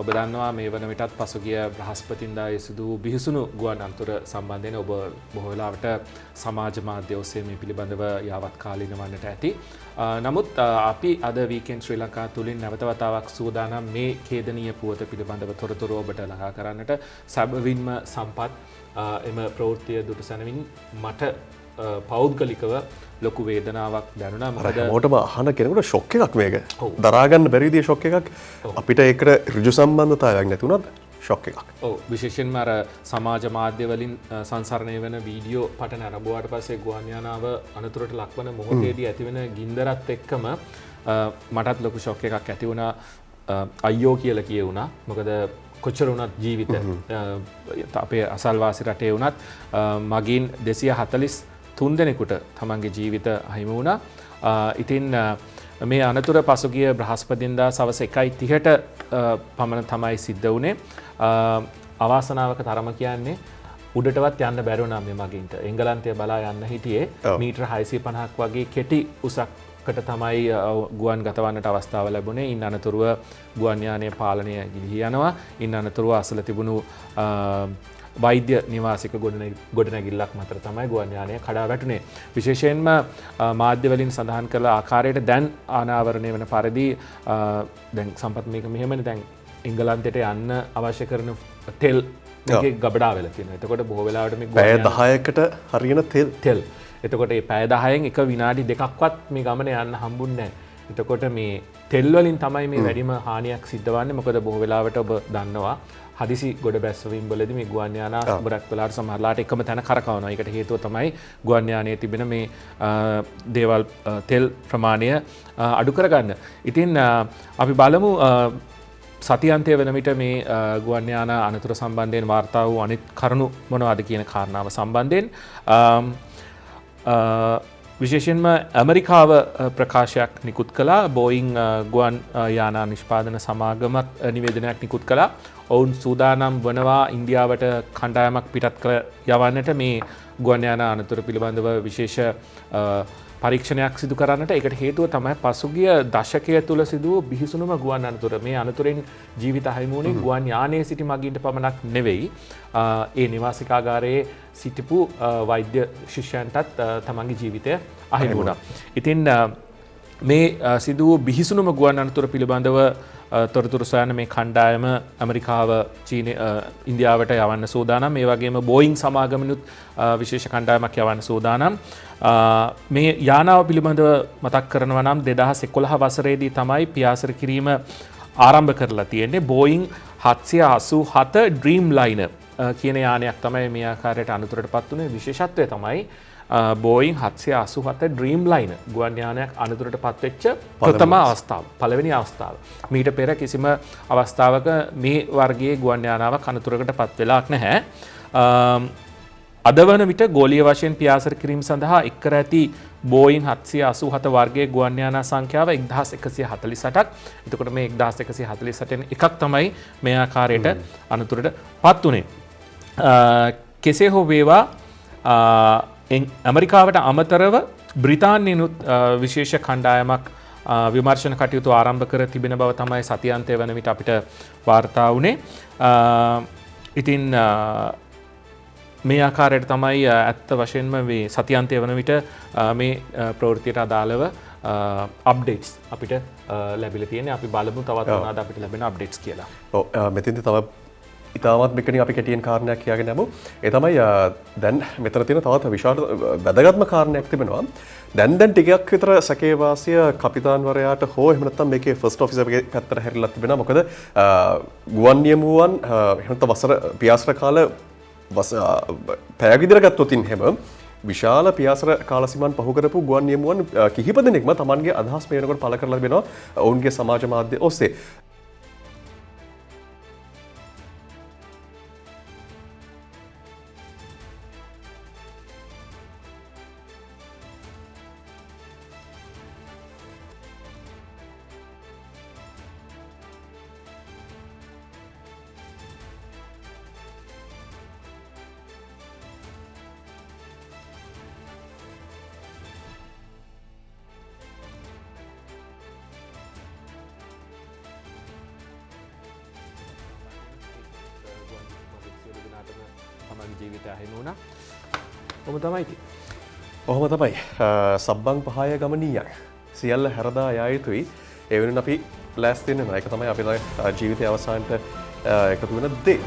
ඔබ දන්නවා මේ වන විටත් පසුගිය බ්‍රහස්පතින්දා සිදු බිහිසුණු ගුවන් අනතුර සම්බන්ධයෙන් ඔබ බොහෝ වෙලාවට සමාජ මාධ්‍ය ඔස්සේ මේ පිළිබඳව යාවත් කාලීන වන්නට ඇති. නමුත් අපි අද වීකෙන්ඩ් ශ්‍රී ලංකා තුලින් නැවත වතාවක් සූදානම් මේ ඛේදනීය පුවත පිළිබඳව තොරතුරු ඔබට ළඟා කරන්නට. සැබවින්ම සම්පත් එම ප්‍රවෘත්තිය දුටු සැනවින් මට පෞද්ගලිකව ලොකු වේදනාවක් දැනුණා. මොකද මොකටම අහන කෙනෙකුට ෂොක් එකක් මේක. දරා ගන්න බැරි විදිහේ ෂොක් එකක්. අපිට ඒකට ඍජු සම්බන්ධතාවයක් නැති වුණත් ෂොක් එකක්. ඔව් විශේෂයෙන්ම අර සමාජ මාධ්‍ය වලින් සංසරණය වෙන වීඩියෝ පටන් ආරම්භුවාට පස්සේ ගුවන් යානාව අනතුරට ලක්වන මොහොතේදී ඇතිවෙන ගින්දරත් එක්කම මටත් ලොකු ෂොක් එකක් ඇති වුණා. අයියෝ කියලා කියුණා. මොකද කොච්චර වුණත් ජීවිත අපේ අසල්වාසි රටේ වුණත් මගින් 243 දෙනෙකුට තමන්ගේ ජීවිත අහිමි වුණා. ඉතින් මේ අනතුර පසුගිය බ්‍රහස්පතින්දා සවස 1:30ට පමණ තමයි සිද්ධ වුණේ. අවාසනාවක තරම කියන්නේ උඩටවත් යන්න බැරි වුණා මේ මගින්ට. එංගලන්තය බලා යන්න හිටියේ මීටර 650ක් වගේ කෙටි උසකට තමයි ගුවන් ගතවන්නට අවස්ථාව ලැබුණේ. ඉන් අනතුරුව ගුවන් යානයේ පාලනය ගිලිහී යනවා. ඉන් අනතුරුව අසල තිබුණු වෛද්‍ය නිවාසික ගොඩනැගිල්ලක් මත තමයි ගුවන් යානය කඩා වැටුනේ. විශේෂයෙන්ම මාධ්‍ය වලින් සඳහන් කළ ආකාරයට දැන් අනාවරණය වෙන පරිදි දැන් සම්පත් මේක මෙහෙමනේ දැන් එංගලන්තයට යන්න අවශ්‍ය කරන තෙල් මේකේ ගබඩා වෙලා තියෙනවා. එතකොට බොහෝ වෙලාවට මේ පැය 10කට හරියන තෙල්. එතකොට මේ පැය 10න් එක විනාඩි දෙකක්වත් මේ ගමන යන්න හම්බුන්නේ නැහැ. එතකොට මේ තෙල් වලින් තමයි මේ වැඩිම හානියක් සිද්ධ වන්නේ. මොකද බොහෝ වෙලාවට ඔබ දන්නවා හදිසි ගොඩ බැස්සවීම් වලදී මේ ගුවන් යානා ගොඩක් වෙලාවට සමහරලාට එකම තැන කරකවනවා. ඒකට හේතුව තමයි ගුවන් යානයේ තිබෙන මේ දේවල් තෙල් ප්‍රමාණය අඩු කරගන්න. ඉතින් අපි බලමු සතියන්තය වන විට මේ ගුවන් යාන අනතුර සම්බන්ධයෙන් වාර්තා වූ අනිත් කරුණු මොනවද කියන කාරණාව සම්බන්ධයෙන් විශේෂයෙන්ම ඇමරිකාව ප්‍රකාශයක් නිකුත් කළා. බෝයිං ගුවන් යානා නිෂ්පාදන සමාගමත් නිවේදනයක් නිකුත් කළා. ඔවුන් සූදානම් වනවා ඉන්දියාවට කණ්ඩායමක් පිටත් කර යවන්නට මේ ගුවන් යානා අනතුර පිළිබඳව විශේෂ පරීක්ෂණයක් සිදු කරන්නට. ඒකට හේතුව තමයි පසුගිය දශකය තුළ සිදු වූ බිහිසුණුම ගුවන් අනතුර. මේ අනතුරෙන් ජීවිත අහිමි වුණේ ගුවන් යානයේ සිටි මගීන්ට පමණක් නෙවෙයි. ඒ නිවාසිකාගාරයේ සිටිපු වෛද්‍ය ශිෂ්‍යයන්ටත් තමන්ගේ ජීවිතය අහිමි වුණා. ඉතින් මේ සිදු වූ බිහිසුණුම ගුවන් අනතුර පිළිබඳව තොරතුරු සොයන මේ කණ්ඩායම ඇමරිකාව ඉන්දියාවට යවන්න සූදානම්. ඒ වගේම බෝයිං සමාගමනුත් විශේෂ කණ්ඩායමක් යවන්න සූදානම්. මේ යානාව පිළිබඳව මතක් කරනවා නම් 2011 වසරේදී තමයි පියාසර කිරීම ආරම්භ කරලා තියෙන්නේ. බෝයිං 787 ඩ්‍රීම් ලයිනර් කියන යානයක් තමයි මේ ආකාරයට අනතුරටපත් වුණේ. විශේෂත්වය තමයි බෝයිං 787 ඩ්‍රීම් ලයිනර් ගුවන් යානයක් අනතුරටපත් වෙච්ච ප්‍රථම අවස්ථාව, පළවෙනි අවස්ථාව. මීට පෙර කිසිම අවස්ථාවක මේ වර්ගයේ ගුවන් යානාවක් අනතුරකටපත් වෙලා නැහැ. අද වන විට ගෝලීය වශයෙන් පියාසර කිරීම සඳහා එක් කර ඇති බෝයිං 787 වර්ගයේ ගුවන් යානා සංඛ්‍යාව 1148ක්. එතකොට මේ 1148න් එකක් තමයි මේ ආකාරයට අනතුරටපත් උනේ. කෙසේ හෝ වේවා ඇමරිකාවට අමතරව බ්‍රිතාන්‍යනුත් විශේෂ කණ්ඩායමක් විමර්ශන කටයුතු ආරම්භ කර තිබෙන බව තමයි සතියන්තය වන විට අපිට වාර්තා වුණේ. ඉතින් මේ ආකාරයට තමයි ඇත්ත වශයෙන්ම මේ සතියන්තය වන විට මේ ප්‍රවෘත්තියට අදාළව අප්ඩේට්ස් අපිට ලැබිලා තියෙන්නේ. අපි බලමු තවත් මොනවාද අපිට ලැබෙන අප්ඩේට්ස් කියලා. ඔව් මෙතෙන්දී තව ඉතාමත් මෙකනින් අපි කෙටියෙන් කාරණයක් කියාගෙන යමු. ඒ තමයි දැන් මෙතන තියෙන තවත් විශාල වැදගත්ම කාරණයක් තිබෙනවා. දැන් ටිකක් විතර සැකේවාසිය කපිතාන්වරයාට හෝ එහෙම නැත්නම් මේකේ ෆස්ට් ඔෆිසර්ගේ පැත්තට හැරිලා තිබෙනවා. මොකද ගුවන් නියමුවන් එහෙම නැත්නම් වසර පියාසර කාල පැයක් විතර ගත්තොත් එහෙම විශාල පියාසර කාලසීමාවන් පහු කරපු ගුවන් නියමුවන් කිහිප දෙනෙක්ම Tamanගේ අදහස් මේ වෙනකොට පළ කරලා තිබෙනවා ඔවුන්ගේ සමාජ මාධ්‍ය ඔස්සේ. මගේ ජීවිතය අහිමි වුණා. කොහොම තමයි ඉතින්. ඔහොම තමයි. සබ්බං පහය ගමනීයන්. සියල්ල හැරදා යා යුතුයි. ඒ වෙනුවෙන් අපි ලෑස්ති වෙන්න ඕන. ඒක තමයි අපේ ජීවිතයේ අවසානට එකතු වෙන දේ.